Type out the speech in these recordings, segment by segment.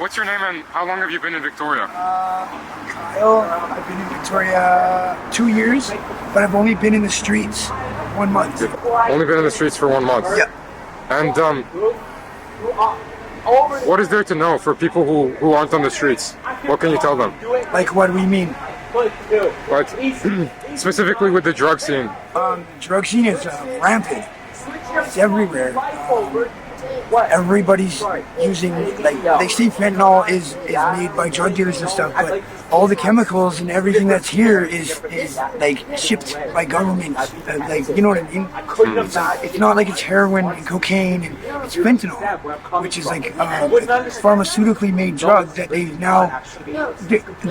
What's your name and how long have you been in Victoria? Kyle, I've been in Victoria 2 years, but I've only been in the streets 1 month. Only been in the streets for 1 month? Yeah. And what is there to know for people who aren't on the streets? What can you tell them? Like, what do we mean? Like, specifically with the drug scene. Drug scene is rampant. It's everywhere. Everybody's using, like, they say fentanyl is made by drug dealers and stuff, but all the chemicals and everything that's here is like shipped by governments, like, you know what I mean? It's not like it's heroin and cocaine, and it's fentanyl, which is like a pharmaceutically made drug that they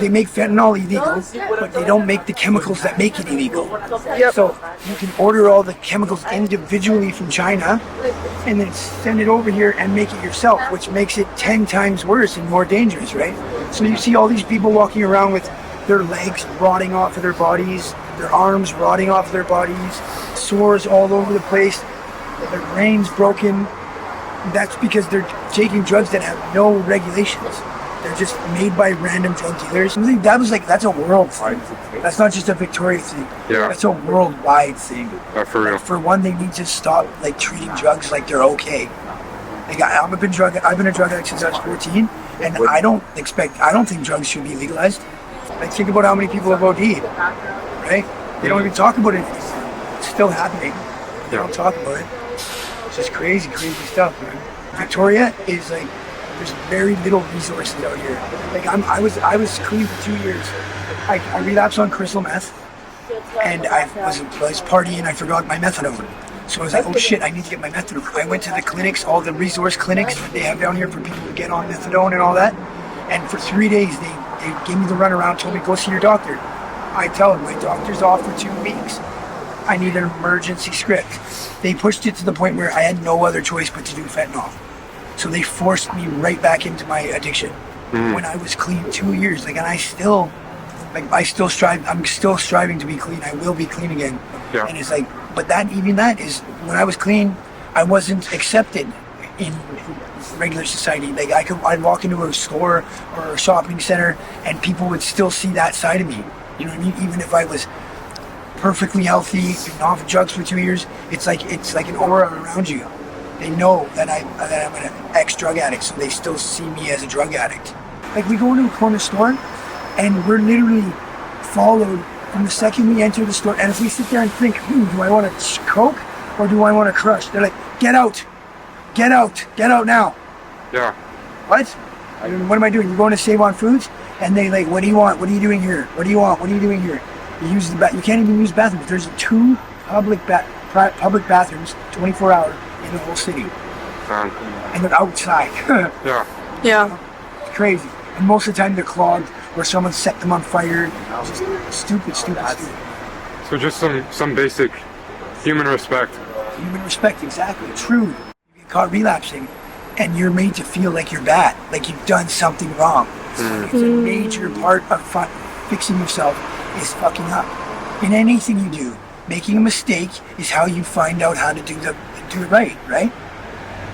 make fentanyl illegal, but they don't make the chemicals that make it illegal. So you can order all the chemicals individually from China and then send it over here and make it yourself, which makes it 10 times worse and more dangerous, right? So you see all these people walking around with their legs rotting off of their bodies, their arms rotting off of their bodies, sores all over the place, their brains broken. That's because they're taking drugs that have no regulations. They're just made by random drug dealers. I think that's a world thing. That's not just a Victoria thing. Yeah. That's a worldwide thing. For real. For one, they need to stop like treating drugs like they're okay. Like, I've been a drug addict since I was 14, and I don't think drugs should be legalized. Like, think about how many people have OD'd, right? They don't even talk about it. It's still happening. They don't talk about it. It's just crazy stuff, man. Victoria is like, there's very little resources out here. Like, I was clean for 2 years. I relapsed on crystal meth, and I was partying. I forgot my methadone. So I was like, oh shit, I need to get my methadone. I went to the clinics, all the resource clinics that they have down here for people to get on methadone and all that. And for 3 days, they gave me the runaround, told me, go see your doctor. I tell them, my doctor's off for 2 weeks. I need an emergency script. They pushed it to the point where I had no other choice but to do fentanyl. So they forced me right back into my addiction when I was clean 2 years. Like, and I'm still striving to be clean. I will be clean again. Yeah. And it's like, but even that is, when I was clean, I wasn't accepted in regular society. Like, I'd walk into a store or a shopping center and people would still see that side of me. You know what I mean? Even if I was perfectly healthy, been off drugs for 2 years, it's like an aura around you. They know that I'm an ex-drug addict, so they still see me as a drug addict. Like, we go into a corner store and we're literally followed from the second we enter the store. And if we sit there and think, do I want a Coke or do I want a Crush? They're like, get out now. Yeah. What? I mean, what am I doing? You're going to Save on Foods? And they like, what do you want? What are you doing here? What do you want? What are you doing here? You can't even use bathrooms. There's 2 public bathrooms, 24 hour in the whole city. And they're outside. Yeah. It's crazy. And most of the time they're clogged or someone set them on fire. Just stupid. So just some basic human respect. Human respect, exactly. True. You get caught relapsing and you're made to feel like you're bad, like you've done something wrong. It's a major part of fixing yourself is fucking up. In anything you do, making a mistake is how you find out how to do it right?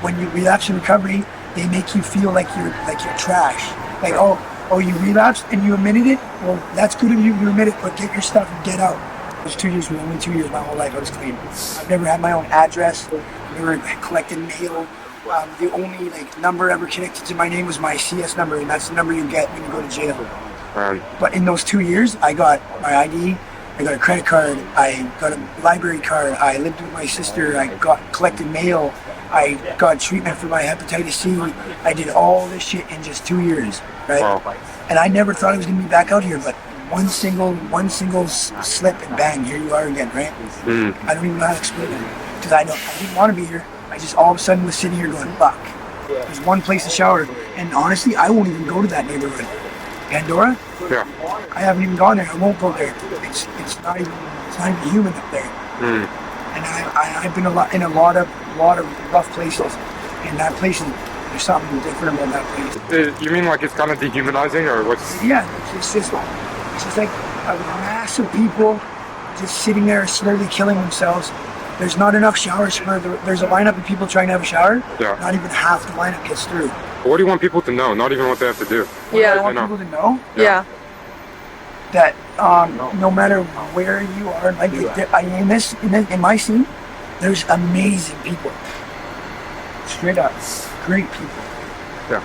When you relapse in recovery, they make you feel like you're trash. Like, oh, you relapsed and you admitted it? Well, that's good of you, you admit it, but get your stuff and get out. It was 2 years, only 2 years my whole life I was clean. I've never had my own address, never collected mail. The only number ever connected to my name was my CS number, and that's the number you get when you go to jail. But in those 2 years, I got my ID, I got a credit card, I got a library card, I lived with my sister, I collected mail, I got treatment for my hepatitis C. I did all this shit in just 2 years, right? Wow. And I never thought I was gonna be back out here, but one single slip and bang, here you are again, right? I don't even know how to explain it, because I didn't want to be here. I just all of a sudden was sitting here going, fuck. There's one place to shower, and honestly, I won't even go to that neighborhood. Pandora? Yeah. I haven't even gone there. I won't go there. It's not even human up there. And I've been in a lot of rough places, and that place there's something different about that place. You mean like it's kind of dehumanizing, or what's? Yeah, it's just like a mass of people just sitting there slowly killing themselves. There's not enough showers there's a lineup of people trying to have a shower. Yeah. Not even half the lineup gets through. What do you want people to know? Not even what they have to do. I Yeah. want know. people to know Yeah. that no matter where you are, like in my scene, there's amazing people. Straight up, great people. Yeah.